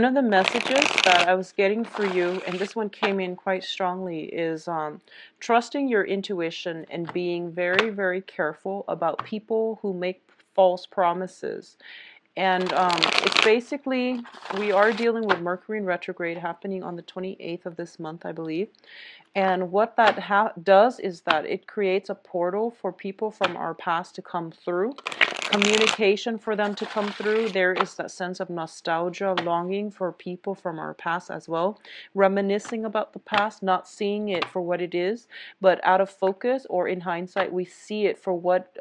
One of the messages that I was getting for you, and this one came in quite strongly, is trusting your intuition and being very, very careful about people who make false promises. And it's basically, we are dealing with Mercury in retrograde happening on the 28th of this month, I believe. And what that does is that it creates a portal for people from our past to come through, communication for them to come through. There is that sense of nostalgia, longing for people from our past as well, reminiscing about the past, not seeing it for what it is, but out of focus or in hindsight, we see it for what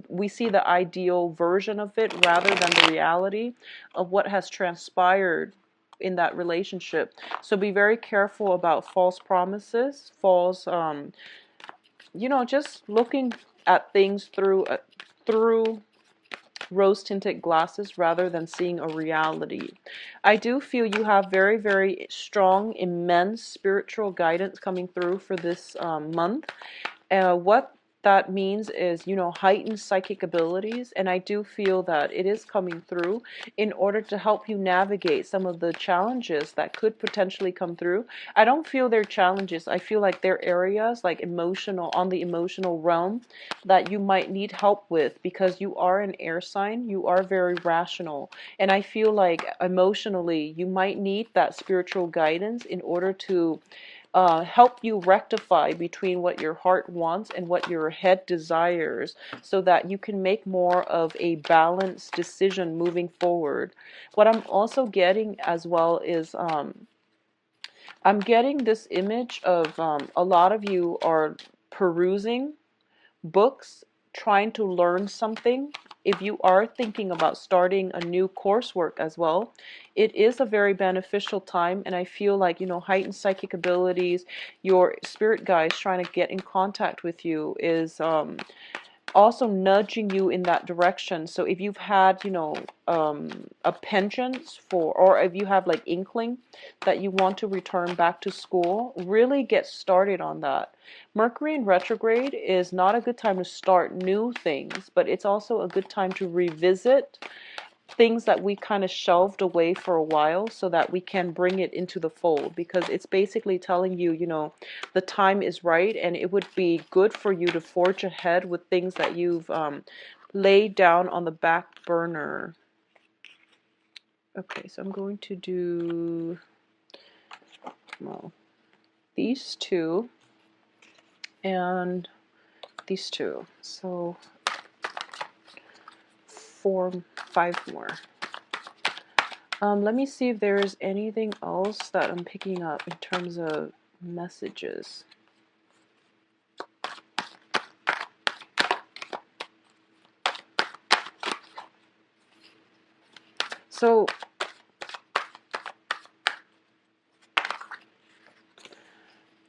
we see the ideal version of it rather than the reality of what has transpired in that relationship. So be very careful about false promises, false, just looking at things through rose-tinted glasses rather than seeing a reality. I do feel you have very, very strong, immense spiritual guidance coming through for this month. What that means is, heightened psychic abilities, and I do feel that it is coming through in order to help you navigate some of the challenges that could potentially come through. I don't feel they're challenges. I feel like they're areas like on the emotional realm that you might need help with because you are an air sign. You are very rational, and I feel like emotionally you might need that spiritual guidance in order to help you rectify between what your heart wants and what your head desires so that you can make more of a balanced decision moving forward. What I'm also getting as well is I'm getting this image of a lot of you are perusing books, trying to learn something. If you are thinking about starting a new coursework as well, it is a very beneficial time. And I feel like, heightened psychic abilities, your spirit guides trying to get in contact with you is also nudging you in that direction. So if you've had, a penchant for, or if you have like inkling that you want to return back to school, really get started on that. Mercury in retrograde is not a good time to start new things, but it's also a good time to revisit things that we kind of shelved away for a while so that we can bring it into the fold, because it's basically telling you, the time is right and it would be good for you to forge ahead with things that you've laid down on the back burner. Okay, so I'm going to do, well, these two and these two. So 5 more. Let me see if there's anything else that I'm picking up in terms of messages. So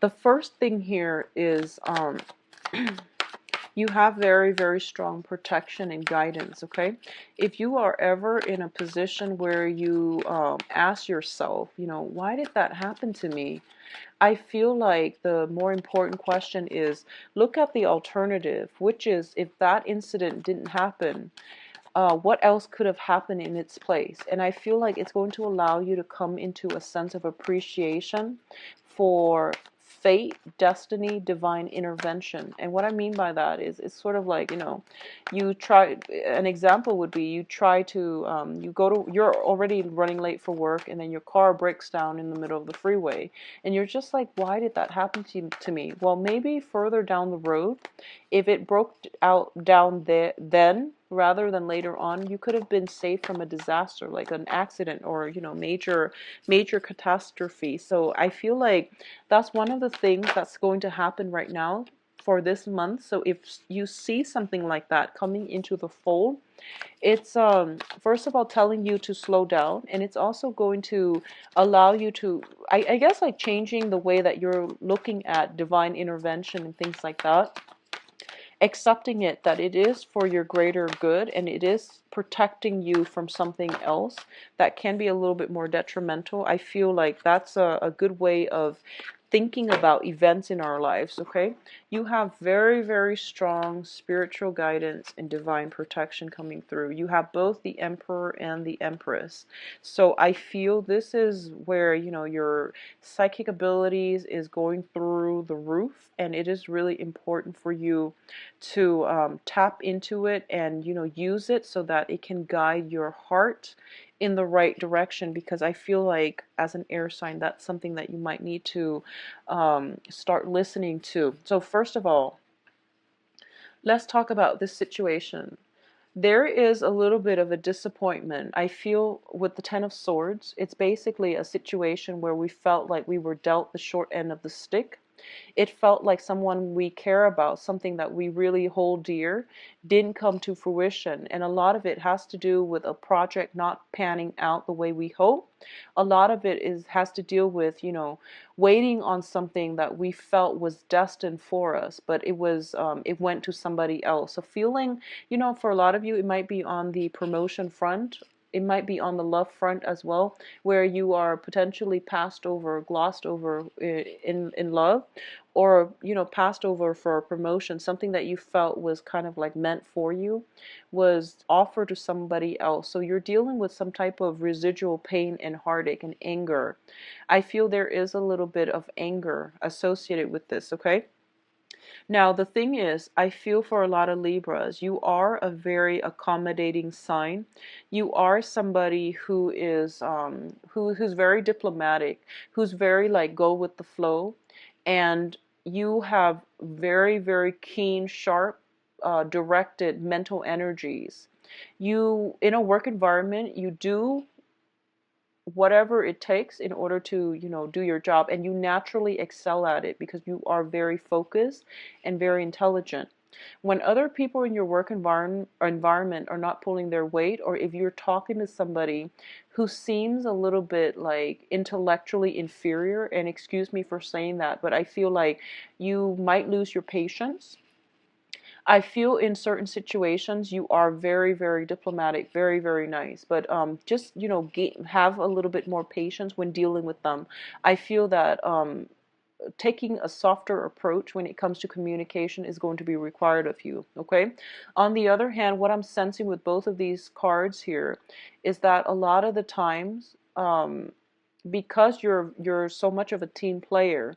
the first thing here is you have very, very strong protection and guidance, okay? If you are ever in a position where you ask yourself, why did that happen to me? I feel like the more important question is look at the alternative, which is if that incident didn't happen, what else could have happened in its place? And I feel like it's going to allow you to come into a sense of appreciation for fate, destiny, divine intervention. And what I mean by that is it's sort of like, you try, an example would be you try to, you're already running late for work and then your car breaks down in the middle of the freeway. And you're just like, why did that happen to me? Well, maybe further down the road, if it broke out down there then rather than later on, you could have been saved from a disaster like an accident or major catastrophe. So I feel like that's one of the things that's going to happen right now for this month. So if you see something like that coming into the fold, it's first of all telling you to slow down, and it's also going to allow you to, I guess, like changing the way that you're looking at divine intervention and things like that, accepting it that it is for your greater good and it is protecting you from something else that can be a little bit more detrimental. I feel like that's a good way of thinking about events in our lives, okay? You have very, very strong spiritual guidance and divine protection coming through. You have both the Emperor and the Empress. So I feel this is where, you know, your psychic abilities is going through the roof, and it is really important for you to tap into it and, you know, use it so that it can guide your heart in the right direction, because I feel like as an air sign, that's something that you might need to start listening to. So first of all, let's talk about this situation. There is a little bit of a disappointment. I feel with the Ten of Swords, it's basically a situation where we felt like we were dealt the short end of the stick. It felt like someone we care about, something that we really hold dear, didn't come to fruition. And a lot of it has to do with a project not panning out the way we hope. A lot of it has to deal with, you know, waiting on something that we felt was destined for us, but it went to somebody else. So feeling, you know, for a lot of you, it might be on the promotion front. It might be on the love front as well, where you are potentially passed over, glossed over in love, or, you know, passed over for a promotion. Something that you felt was kind of like meant for you was offered to somebody else. So you're dealing with some type of residual pain and heartache and anger. I feel there is a little bit of anger associated with this, okay? Now, the thing is, I feel for a lot of Libras, you are a very accommodating sign. You are somebody who is who's very diplomatic, who's very like go with the flow, and you have very, very keen, sharp, directed mental energies. You, in a work environment, you do whatever it takes in order to, you know, do your job, and you naturally excel at it because you are very focused and very intelligent. When other people in your work environment are not pulling their weight, or if you're talking to somebody who seems a little bit like intellectually inferior, and excuse me for saying that, but I feel like you might lose your patience. I feel in certain situations you are very, very diplomatic, very, very nice, but just, you know, have a little bit more patience when dealing with them. I feel that taking a softer approach when it comes to communication is going to be required of you, okay? On the other hand, what I'm sensing with both of these cards here is that a lot of the times, because you're so much of a team player,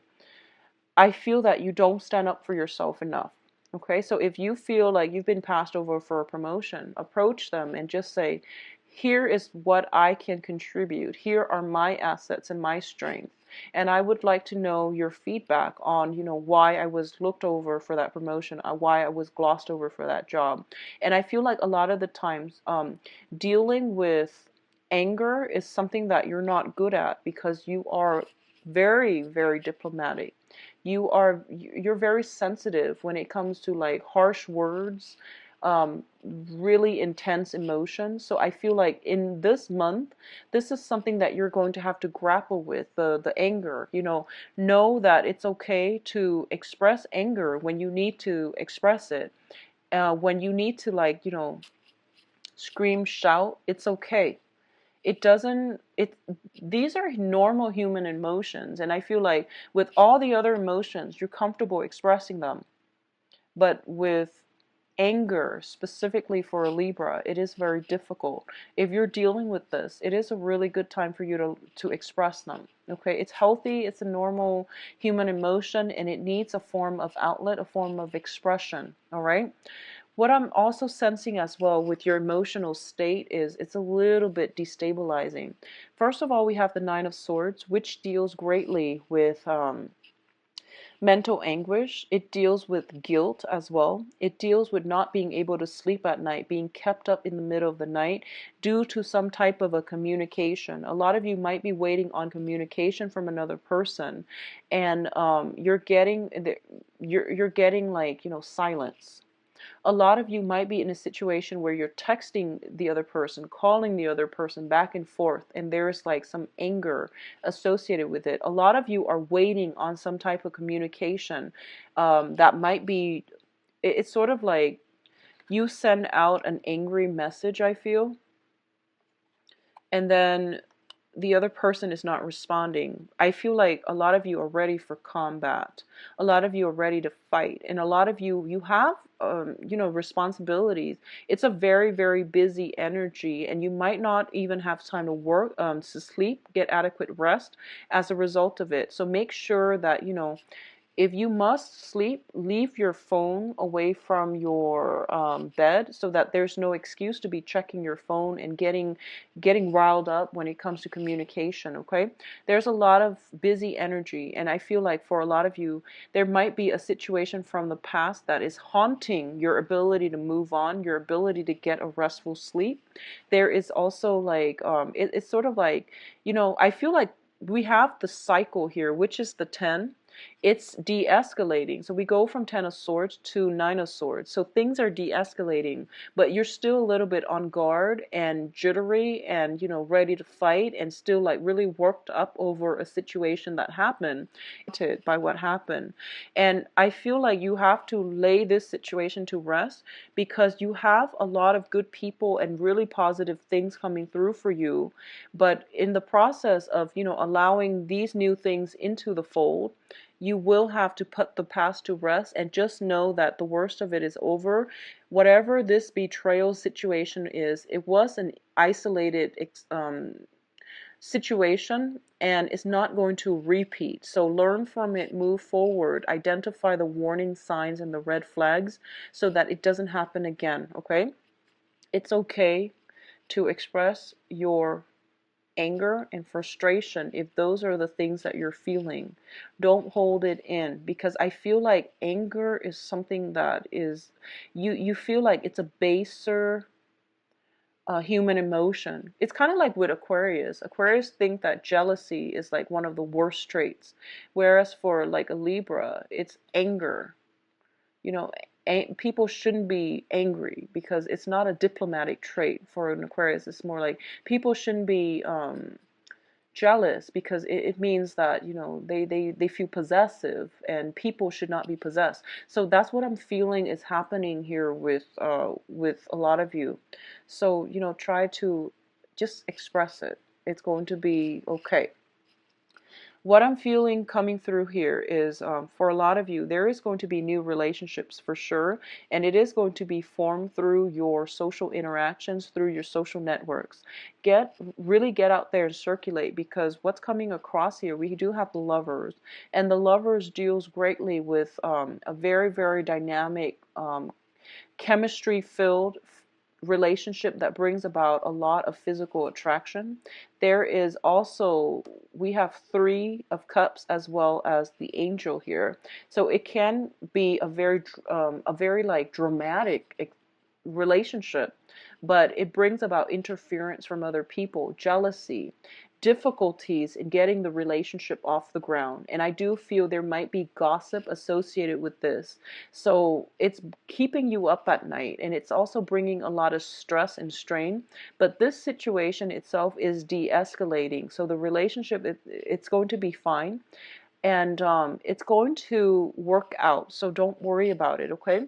I feel that you don't stand up for yourself enough. Okay, so if you feel like you've been passed over for a promotion, approach them and just say, here is what I can contribute. Here are my assets and my strength. And I would like to know your feedback on, you know, why I was looked over for that promotion, why I was glossed over for that job. And I feel like a lot of the times, dealing with anger is something that you're not good at because you are very, very diplomatic. You're very sensitive when it comes to like harsh words, really intense emotions. So I feel like in this month, this is something that you're going to have to grapple with, the anger. You know that it's okay to express anger when you need to express it. When you need to, like, you know, scream, shout, it's okay. It doesn't it These are normal human emotions, and I feel like with all the other emotions you're comfortable expressing them, but with anger, specifically for a Libra, it is very difficult. If you're dealing with this, it is a really good time for you to express them. Okay, it's healthy, it's a normal human emotion, and it needs a form of outlet, a form of expression. All right. What I'm also sensing as well with your emotional state is it's a little bit destabilizing. First of all, we have the Nine of Swords, which deals greatly with mental anguish. It deals with guilt as well. It deals with not being able to sleep at night, being kept up in the middle of the night due to some type of a communication. A lot of you might be waiting on communication from another person, and you're getting, like, you know, silence. A lot of you might be in a situation where you're texting the other person, calling the other person back and forth, and there's like some anger associated with it. A lot of you are waiting on some type of communication that might be, it's sort of like you send out an angry message, I feel, and then the other person is not responding. I feel like a lot of you are ready for combat. A lot of you are ready to fight, and a lot of you have responsibilities. It's a very, very busy energy, and you might not even have time to work, to sleep, get adequate rest as a result of it. So make sure that if you must sleep, leave your phone away from your bed, so that there's no excuse to be checking your phone and getting riled up when it comes to communication, okay? There's a lot of busy energy, and I feel like for a lot of you, there might be a situation from the past that is haunting your ability to move on, your ability to get a restful sleep. There is also like, it's sort of like, I feel like we have the cycle here, which is the 10. It's de-escalating. So we go from 10 of swords to 9 of swords. So things are de-escalating, but you're still a little bit on guard and jittery and, ready to fight, and still like really worked up over a situation that happened, by what happened. And I feel like you have to lay this situation to rest, because you have a lot of good people and really positive things coming through for you. But in the process of, allowing these new things into the fold, you will have to put the past to rest and just know that the worst of it is over. Whatever this betrayal situation is, it was an isolated situation, and it's not going to repeat. So learn from it, move forward, identify the warning signs and the red flags so that it doesn't happen again, okay? It's okay to express your anger and frustration if those are the things that you're feeling. Don't hold it in, because I feel like anger is something that is, you feel like it's a baser human emotion. It's kind of like with Aquarius. Aquarius think that jealousy is like one of the worst traits, whereas for like a Libra, it's anger. You know, people shouldn't be angry because it's not a diplomatic trait. For an Aquarius, it's more like people shouldn't be jealous, because it means that they feel possessive, and people should not be possessed. So that's what I'm feeling is happening here with a lot of you. So try to just express it. It's going to be okay. What I'm feeling coming through here is, for a lot of you, there is going to be new relationships for sure, and it is going to be formed through your social interactions, through your social networks. Really get out there and circulate, because what's coming across here, we do have the Lovers, and the Lovers deals greatly with a very, very dynamic, chemistry-filled relationship that brings about a lot of physical attraction. There is also, we have 3 of Cups as well as the Angel here. So it can be a very like dramatic relationship, but it brings about interference from other people, jealousy, difficulties in getting the relationship off the ground. And I do feel there might be gossip associated with this. So it's keeping you up at night, and it's also bringing a lot of stress and strain. But this situation itself is de-escalating. So the relationship, it's going to be fine. And it's going to work out. So don't worry about it, okay?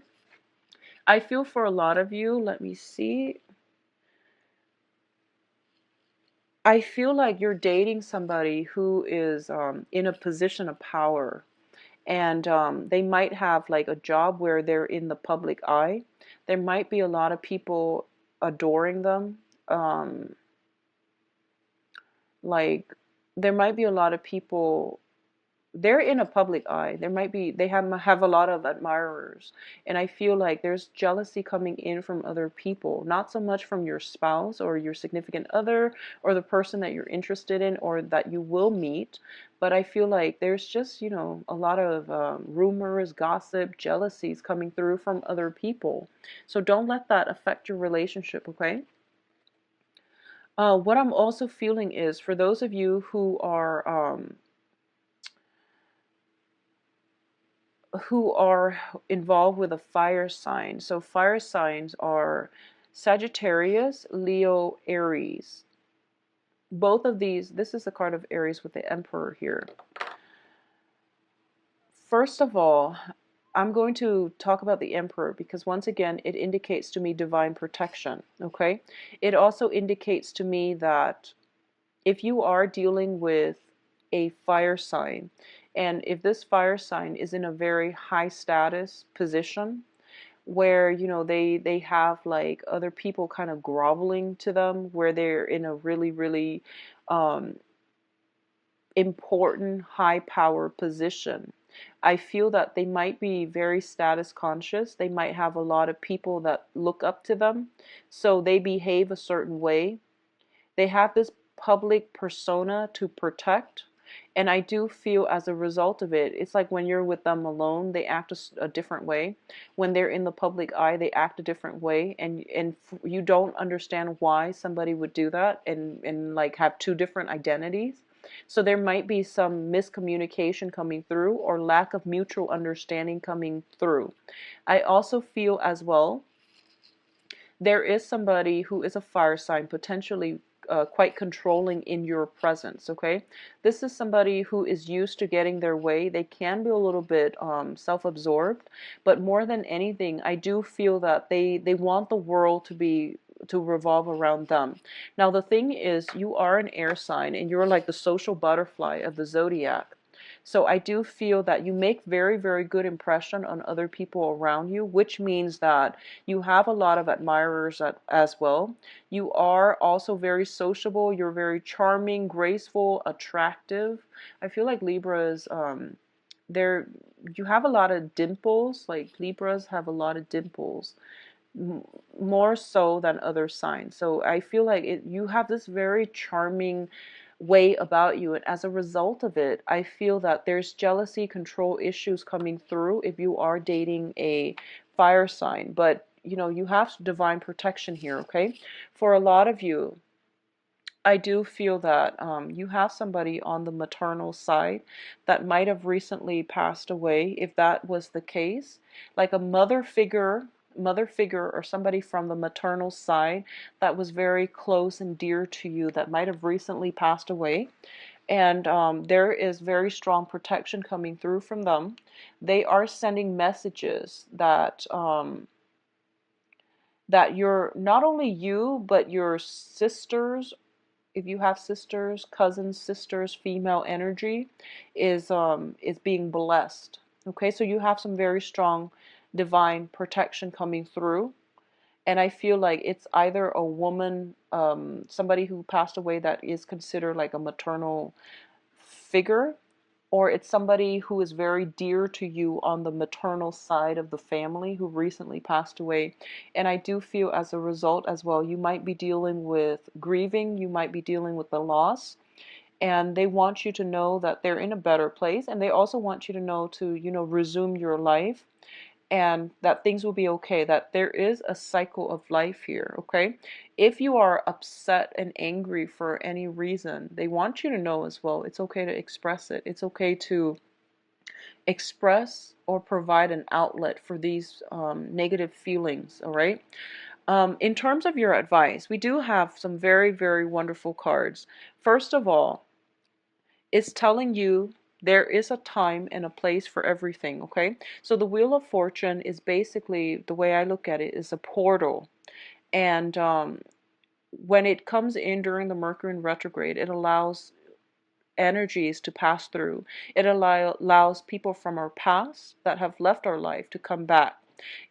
I feel for a lot of you, let me see. I feel like you're dating somebody who is in a position of power, and they might have like a job where they're in the public eye. There might be a lot of people adoring them. Like there might be a lot of people, they're in a public eye. They have a lot of admirers, and I feel like there's jealousy coming in from other people, not so much from your spouse or your significant other or the person that you're interested in or that you will meet, but I feel like there's just a lot of rumors, gossip, jealousies coming through from other people. So don't let that affect your relationship, okay? What I'm also feeling is, for those of you who are involved with a fire sign. So fire signs are Sagittarius, Leo, Aries. Both of these, this is the card of Aries with the Emperor here. First of all, I'm going to talk about the Emperor because once again, it indicates to me divine protection, okay? It also indicates to me that if you are dealing with a fire sign, and if this fire sign is in a very high status position, where they have like other people kind of groveling to them, where they're in a really really um, important high power position, I feel that they might be very status conscious. They might have a lot of people that look up to them, so they behave a certain way. They have this public persona to protect. And I do feel as a result of it, it's like when you're with them alone, they act a different way. When they're in the public eye, they act a different way. And you don't understand why somebody would do that, and like have two different identities. So there might be some miscommunication coming through, or lack of mutual understanding coming through. I also feel as well there is somebody who is a fire sign, potentially quite controlling in your presence, okay? This is somebody who is used to getting their way. They can be a little bit self-absorbed, but more than anything, I do feel that they want the world to revolve around them. Now, the thing is, you are an air sign, and you're like the social butterfly of the zodiac. So I do feel that you make very, very good impression on other people around you, which means that you have a lot of admirers as well. You are also very sociable. You're very charming, graceful, attractive. I feel like Libras, they're, you have a lot of dimples. Like Libras have a lot of dimples, more so than other signs. So I feel like you have this very charming way about you, and as a result of it, I feel that there's jealousy, control issues coming through if you are dating a fire sign. But you have divine protection here, okay? For a lot of you, I do feel that you have somebody on the maternal side that might have recently passed away. If that was the case, like a mother figure or somebody from the maternal side that was very close and dear to you that might have recently passed away. And there is very strong protection coming through from them. They are sending messages that you're not only you, but your sisters, if you have sisters, cousins, sisters, female energy is being blessed. Okay, so you have some very strong divine protection coming through. And I feel like it's either a woman, somebody who passed away that is considered like a maternal figure, or it's somebody who is very dear to you on the maternal side of the family who recently passed away. And I do feel as a result as well, you might be dealing with grieving, you might be dealing with the loss. And they want you to know that they're in a better place. And they also want you to know to, resume your life, and that things will be okay, that there is a cycle of life here, okay? If you are upset and angry for any reason, they want you to know as well, it's okay to express it. It's okay to express or provide an outlet for these negative feelings, all right? In terms of your advice, we do have some very, very wonderful cards. First of all, it's telling you there is a time and a place for everything, okay? So the Wheel of Fortune is basically, the way I look at it, is a portal. And when it comes in during the Mercury in retrograde, it allows energies to pass through. It allows people from our past that have left our life to come back.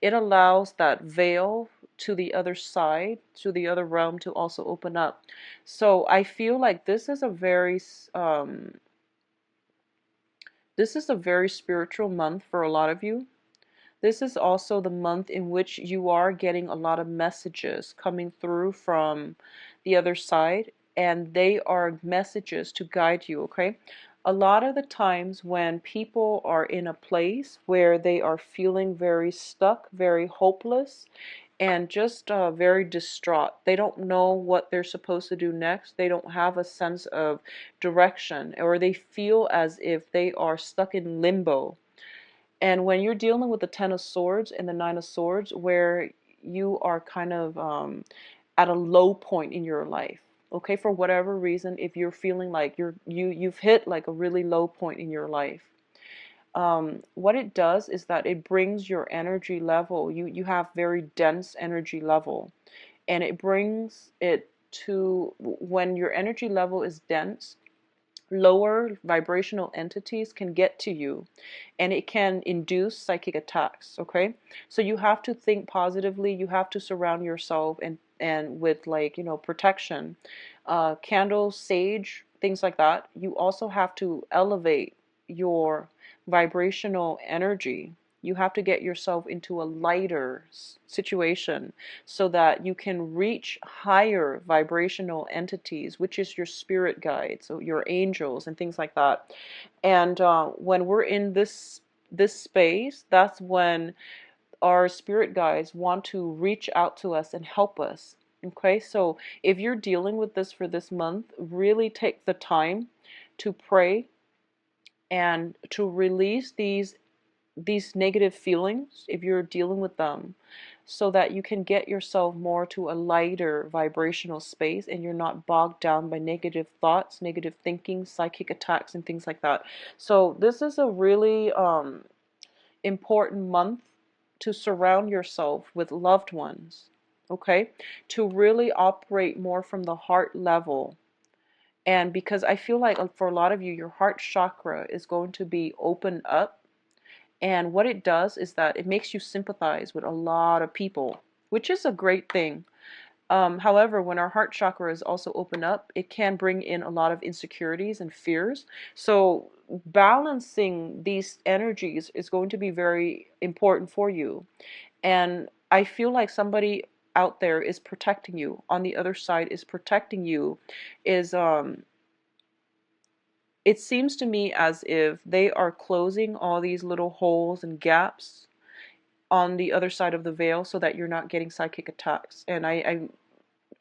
It allows that veil to the other side, to the other realm, to also open up. So I feel like this is a very spiritual month for a lot of you. This is also the month in which you are getting a lot of messages coming through from the other side, and they are messages to guide you, okay? A lot of the times when people are in a place where they are feeling very stuck, very hopeless, and just very distraught. They don't know what they're supposed to do next. They don't have a sense of direction, or they feel as if they are stuck in limbo. And when you're dealing with the Ten of Swords and the Nine of Swords, where you are kind of at a low point in your life, okay, for whatever reason, if you're feeling like you've hit like a really low point in your life, what it does is that it brings your energy level. You have very dense energy level, and it brings it to, when your energy level is dense, lower vibrational entities can get to you, and it can induce psychic attacks. Okay, so you have to think positively. You have to surround yourself and with, like, protection, candles, sage, things like that. You also have to elevate your vibrational energy. You have to get yourself into a lighter situation so that you can reach higher vibrational entities, which is your spirit guides, so your angels and things like that. And when we're in this space, that's when our spirit guides want to reach out to us and help us. Okay, so if you're dealing with this for this month, really take the time to pray and to release these negative feelings if you're dealing with them, so that you can get yourself more to a lighter vibrational space and you're not bogged down by negative thoughts, negative thinking, psychic attacks, and things like that. So this is a really important month to surround yourself with loved ones, okay? To really operate more from the heart level. And because I feel like for a lot of you, your heart chakra is going to be opened up. And what it does is that it makes you sympathize with a lot of people, which is a great thing. However, when our heart chakra is also open up, it can bring in a lot of insecurities and fears. So balancing these energies is going to be very important for you. And I feel like somebody out there is protecting you. On the other side is protecting you. Is It seems to me as if they are closing all these little holes and gaps on the other side of the veil so that you're not getting psychic attacks. And I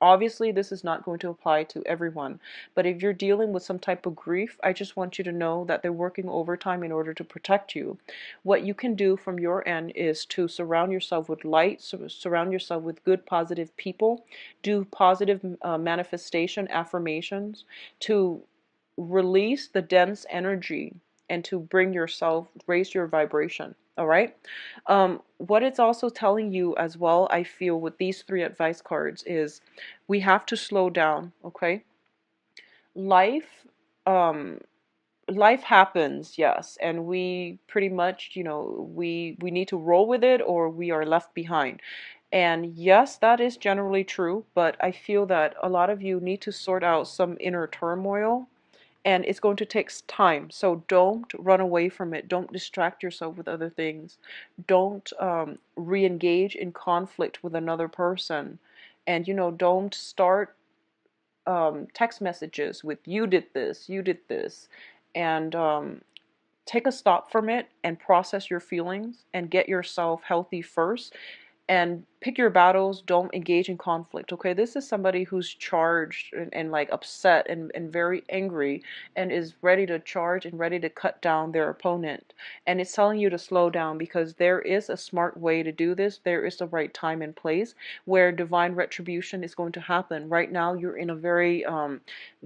obviously this is not going to apply to everyone, but if you're dealing with some type of grief, I just want you to know that they're working overtime in order to protect you. What you can do from your end is to surround yourself with light, surround yourself with good positive people, do positive manifestation affirmations to release the dense energy and to bring yourself, raise your vibration. All right. What it's also telling you as well, I feel, with these three advice cards is we have to slow down. Okay. Life, um, life happens, yes, and we pretty much, we need to roll with it or we are left behind. And yes, that is generally true, but I feel that a lot of you need to sort out some inner turmoil, and it's going to take time. So don't run away from it. Don't distract yourself with other things. Don't re-engage in conflict with another person. And, don't start text messages with you did this. And take a stop from it and process your feelings and get yourself healthy first, and pick your battles. Don't engage in conflict. Okay, this is somebody who's charged and like upset and very angry and is ready to charge and ready to cut down their opponent. And it's telling you to slow down, because there is a smart way to do this. There is the right time and place where divine retribution is going to happen. Right now you're in a very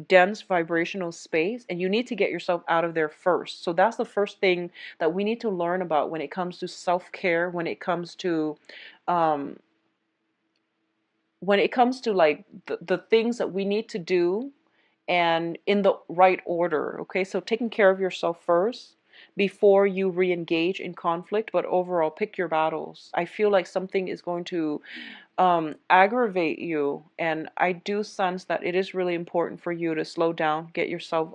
dense vibrational space, and you need to get yourself out of there first. So that's the first thing that we need to learn about when it comes to self-care, um, when it comes to like the things that we need to do, and in the right order. Okay, so taking care of yourself first before you re-engage in conflict, but overall pick your battles. I feel like something is going to aggravate you, and I do sense that it is really important for you to slow down, get yourself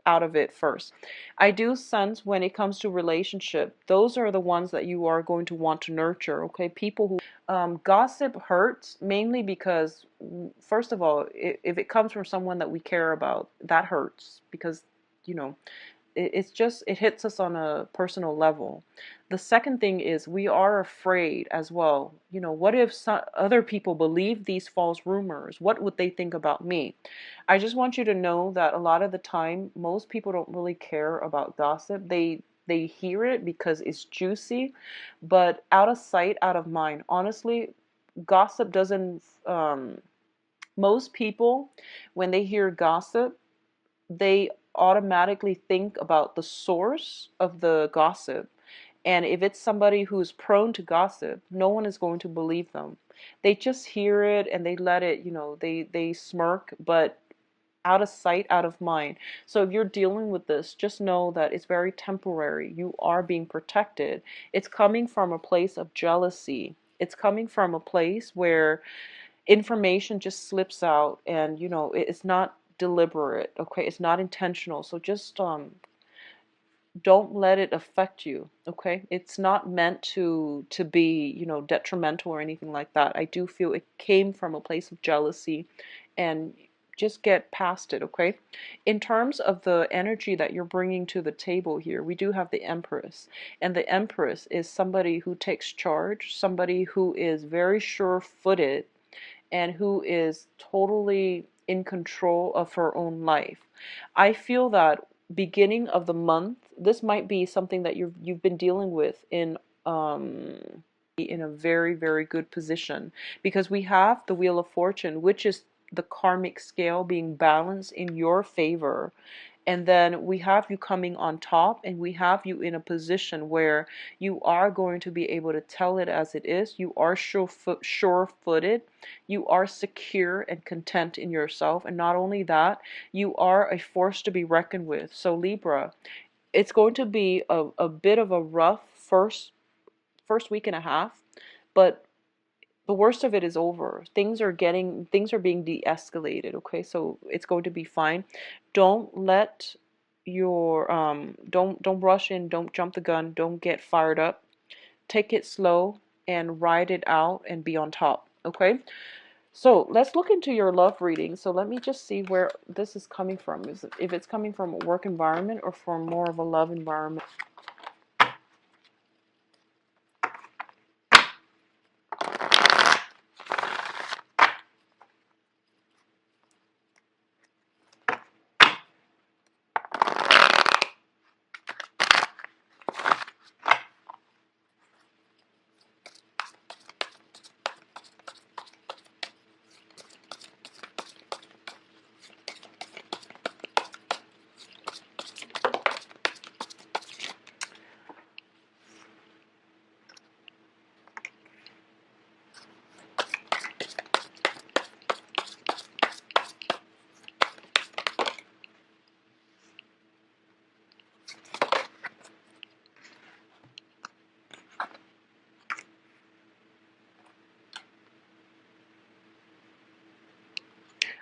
out of it first. I do sense when it comes to relationship, those are the ones that you are going to want to nurture. Okay, people who gossip hurts, mainly because, first of all, if it comes from someone that we care about, that hurts, because you know it's just, it hits us on a personal level. The second thing is we are afraid as well. What if other people believe these false rumors? What would they think about me? I just want you to know that a lot of the time, most people don't really care about gossip. They hear it because it's juicy, but out of sight, out of mind. Honestly, gossip doesn't. Most people, when they hear gossip, they automatically think about the source of the gossip. And if it's somebody who's prone to gossip, no one is going to believe them. They just hear it and they let it, they smirk, but out of sight, out of mind. So if you're dealing with this, just know that it's very temporary. You are being protected. It's coming from a place of jealousy. It's coming from a place where information just slips out, and it's not deliberate, okay? It's not intentional. So just don't let it affect you, okay? It's not meant to be, detrimental or anything like that. I do feel it came from a place of jealousy, and just get past it, okay? In terms of the energy that you're bringing to the table here, we do have the Empress, and the Empress is somebody who takes charge, somebody who is very sure-footed, and who is totally in control of her own life. I feel that beginning of the month, this might be something that you've been dealing with in a very, very good position, because we have the Wheel of Fortune, which is the karmic scale being balanced in your favor. And then we have you coming on top, and we have you in a position where you are going to be able to tell it as it is. You are sure-footed. You are secure and content in yourself. And not only that, you are a force to be reckoned with. So Libra, it's going to be a bit of a rough first week and a half, but the worst of it is over. Things are being de-escalated, okay? So it's going to be fine. Don't let your don't rush in, don't jump the gun, don't get fired up. Take it slow and ride it out and be on top, okay? So let's look into your love reading. So let me just see where this is coming from. If it's coming from a work environment or from more of a love environment.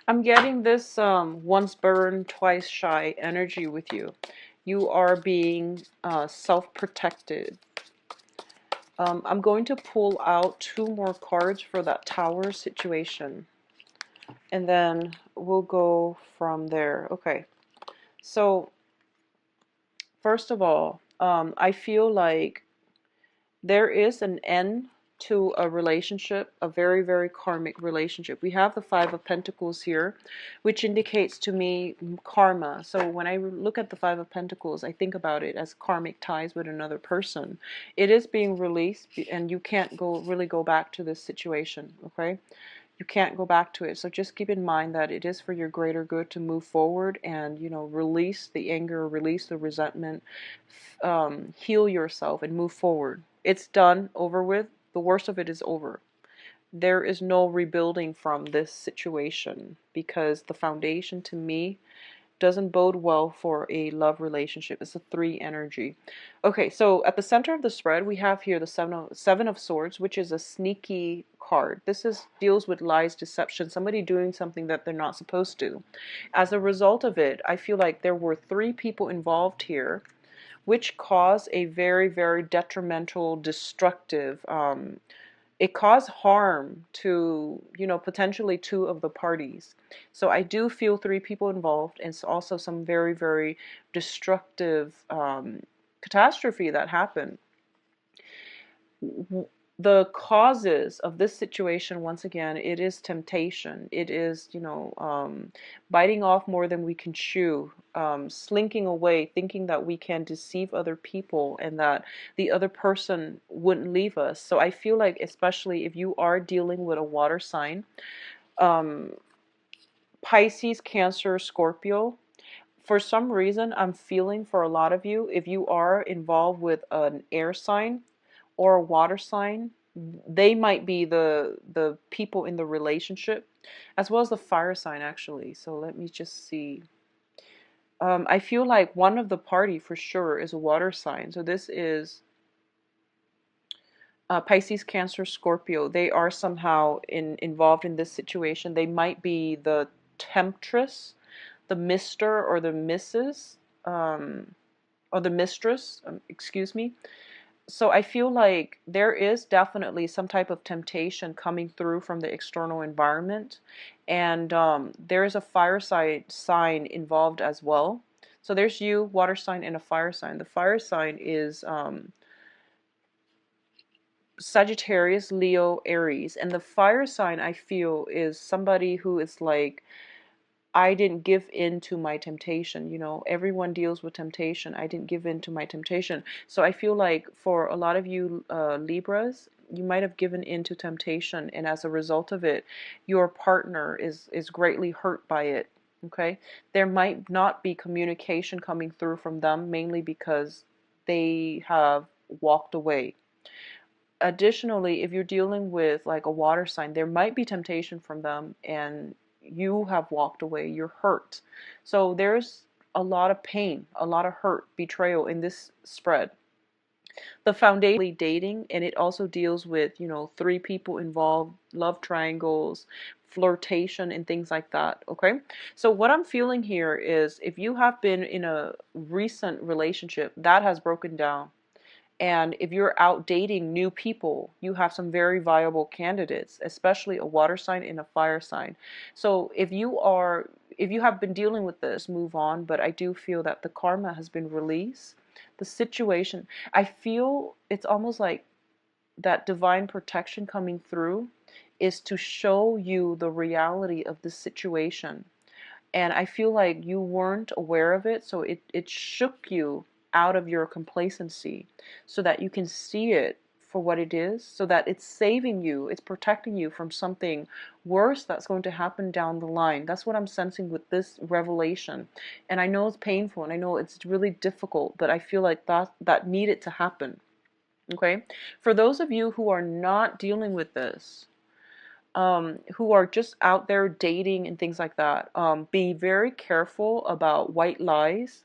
I'm getting this once burned, twice shy energy with you. You are being self-protected. I'm going to pull out 2 more cards for that tower situation, and then we'll go from there. Okay, so first of all, I feel like there is an end to a relationship, a very, very karmic relationship. We have the 5 of Pentacles here, which indicates to me karma. So when I look at the 5 of Pentacles, I think about it as karmic ties with another person. It is being released, and you can't really go back to this situation, okay? You can't go back to it. So just keep in mind that it is for your greater good to move forward and, release the anger, release the resentment, heal yourself and move forward. It's done, over with. The worst of it is over. There is no rebuilding from this situation, because the foundation to me doesn't bode well for a love relationship. It's a 3 energy. Okay, so at the center of the spread, we have here the seven of Swords, which is a sneaky card. This deals with lies, deception, somebody doing something that they're not supposed to. As a result of it, I feel like there were 3 people involved here, which caused a very, very detrimental, destructive, it caused harm to, potentially 2 of the parties. So I do feel 3 people involved, and it's also some very, very destructive catastrophe that happened. The causes of this situation, once again, it is temptation. It is, biting off more than we can chew, slinking away, thinking that we can deceive other people and that the other person wouldn't leave us. So I feel like, especially if you are dealing with a water sign, Pisces, Cancer, Scorpio, for some reason, I'm feeling for a lot of you, if you are involved with an air sign or a water sign, they might be the people in the relationship, as well as the fire sign actually. So let me just see. I feel like one of the party for sure is a water sign. So this is Pisces, Cancer, Scorpio. They are somehow involved in this situation. They might be the temptress, the Mister or the Mrs. Or the mistress. Excuse me. So I feel like there is definitely some type of temptation coming through from the external environment, and there is a fire sign involved as well. So there's you, water sign, and a fire sign. The fire sign is Sagittarius, Leo, Aries, and the fire sign I feel is somebody who is like, I didn't give in to my temptation. You know, everyone deals with temptation. I didn't give in to my temptation. So I feel like for a lot of you Libras, you might have given in to temptation, and as a result of it, your partner is greatly hurt by it. Okay, there might not be communication coming through from them, mainly because they have walked away. Additionally, if you're dealing with like a water sign, there might be temptation from them and you have walked away, you're hurt. So there's a lot of pain, a lot of hurt, betrayal in this spread. The foundation dating, and it also deals with, you know, three people involved, love triangles, flirtation, and things like that. Okay, so what I'm feeling here is if you have been in a recent relationship that has broken down, and if you're out dating new people, you have some very viable candidates, especially a water sign and a fire sign. So if you have been dealing with this, move on. But I do feel that the karma has been released. The situation, I feel it's almost like that divine protection coming through is to show you the reality of the situation. And I feel like you weren't aware of it, so it shook you out of your complacency so that you can see it for what it is, so that it's saving you, it's protecting you from something worse that's going to happen down the line. That's what I'm sensing with this revelation. And I know it's painful and I know it's really difficult, but I feel like that needed to happen. Okay? For those of you who are not dealing with this, who are just out there dating and things like that, be very careful about white lies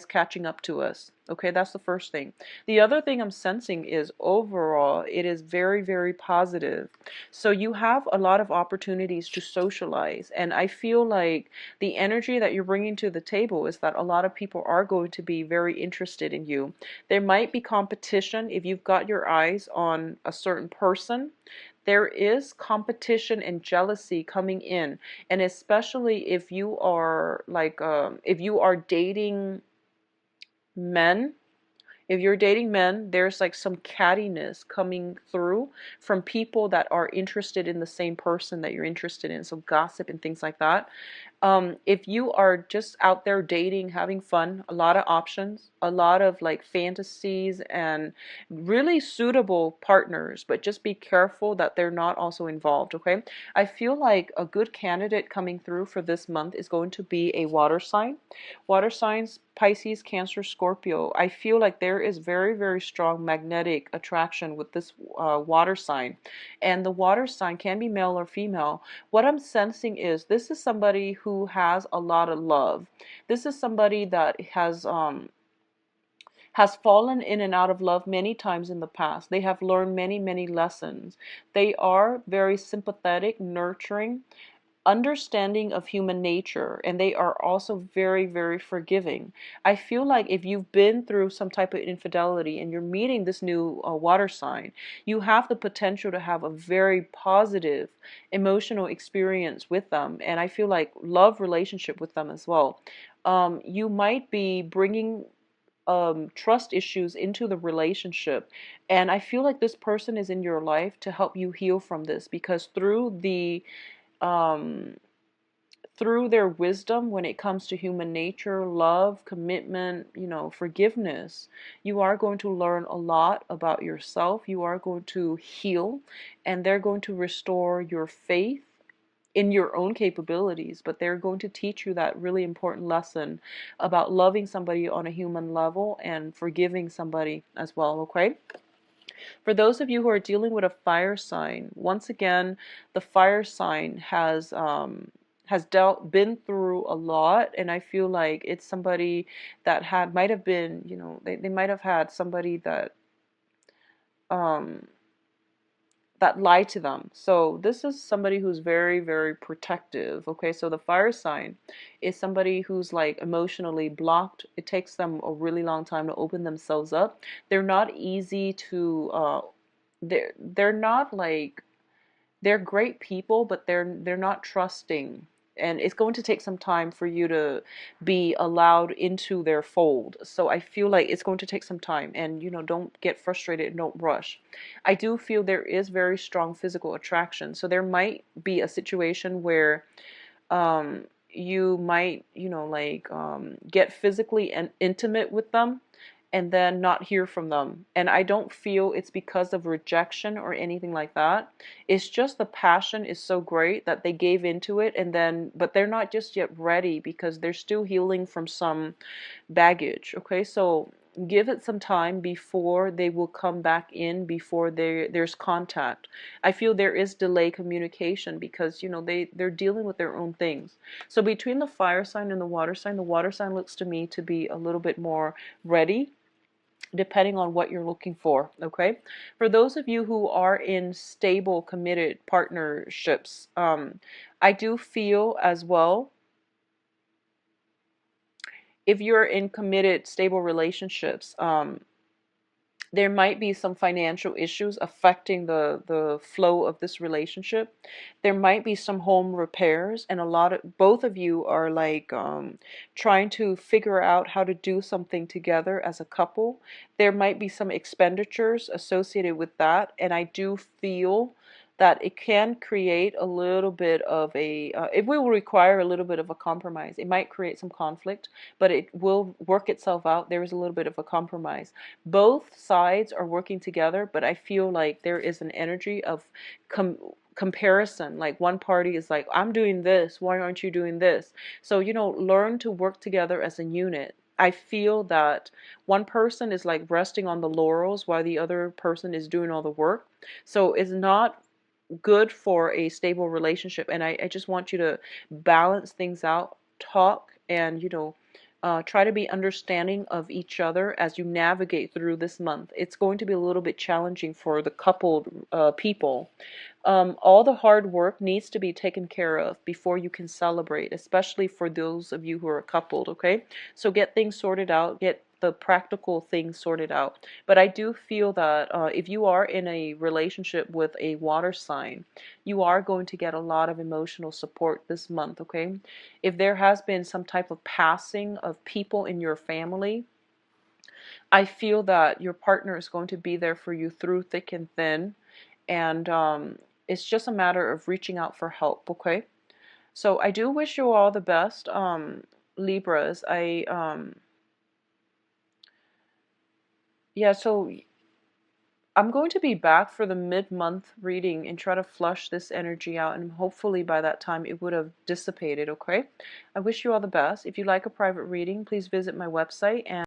catching up to us. Okay, that's the first thing. The other thing I'm sensing is overall, it is very, very positive. So you have a lot of opportunities to socialize. And I feel like the energy that you're bringing to the table is that a lot of people are going to be very interested in you. There might be competition if you've got your eyes on a certain person. There is competition and jealousy coming in, and especially if you are like if you are dating men, if you're dating men, there's like some cattiness coming through from people that are interested in the same person that you're interested in, so gossip and things like that. If you are just out there dating, having fun, a lot of options, a lot of like fantasies and really suitable partners, but just be careful that they're not also involved, okay? I feel like a good candidate coming through for this month is going to be a water sign. Water signs, Pisces, Cancer, Scorpio. I feel like there is very, very strong magnetic attraction with this water sign. And the water sign can be male or female. What I'm sensing is this is somebody who has a lot of love. This is somebody that has fallen in and out of love many times in the past. They have learned many, many lessons. They are very sympathetic, nurturing, understanding of human nature, and they are also very, very forgiving. I feel like if you've been through some type of infidelity and you're meeting this new water sign, you have the potential to have a very positive emotional experience with them, and I feel like love relationship with them as well. You might be bringing trust issues into the relationship, and I feel like this person is in your life to help you heal from this, because um, through their wisdom when it comes to human nature, love, commitment, you know, forgiveness, you are going to learn a lot about yourself. You are going to heal, and they're going to restore your faith in your own capabilities, but they're going to teach you that really important lesson about loving somebody on a human level and forgiving somebody as well, okay? For those of you who are dealing with a fire sign, once again, the fire sign has been through a lot, and I feel like it's somebody that might have been, they might have had somebody um that lied to them. So this is somebody who's very, very protective. Okay, so the fire sign is somebody who's like emotionally blocked. It takes them a really long time to open themselves up. They're not easy to they're not like, they're great people, but they're not trusting. And it's going to take some time for you to be allowed into their fold. So I feel like it's going to take some time, and don't get frustrated and don't rush. I do feel there is very strong physical attraction. So there might be a situation where you might, get physically and intimate with them and then not hear from them. And I don't feel it's because of rejection or anything like that. It's just the passion is so great that they gave into it, and then, but they're not just yet ready because they're still healing from some baggage. Okay, so give it some time before they will come back in, before there's contact. I feel there is delay communication because they're dealing with their own things. So between the fire sign and the water sign looks to me to be a little bit more ready, depending on what you're looking for. Okay, for those of you who are in stable, committed partnerships, I do feel as well, if you're in committed, stable relationships, there might be some financial issues affecting the flow of this relationship. There might be some home repairs, and both of you are like trying to figure out how to do something together as a couple. There might be some expenditures associated with that, and I do feel that it can create a little bit of it will require a little bit of a compromise. It might create some conflict, but it will work itself out. There is a little bit of a compromise. Both sides are working together, but I feel like there is an energy of comparison. Like one party is like, I'm doing this, why aren't you doing this? So learn to work together as a unit. I feel that one person is like resting on the laurels while the other person is doing all the work. So it's not good for a stable relationship, and I just want you to balance things out, talk, and try to be understanding of each other as you navigate through this month. It's going to be a little bit challenging for the coupled people. All the hard work needs to be taken care of before you can celebrate, especially for those of you who are coupled, okay? So get things sorted out, get the practical things sorted out. But I do feel that if you are in a relationship with a water sign, you are going to get a lot of emotional support this month, okay? If there has been some type of passing of people in your family, I feel that your partner is going to be there for you through thick and thin, and it's just a matter of reaching out for help, okay? So I do wish you all the best, Libras. Yeah, so I'm going to be back for the mid-month reading and try to flush this energy out, and hopefully by that time it would have dissipated, okay? I wish you all the best. If you'd like a private reading, please visit my website, and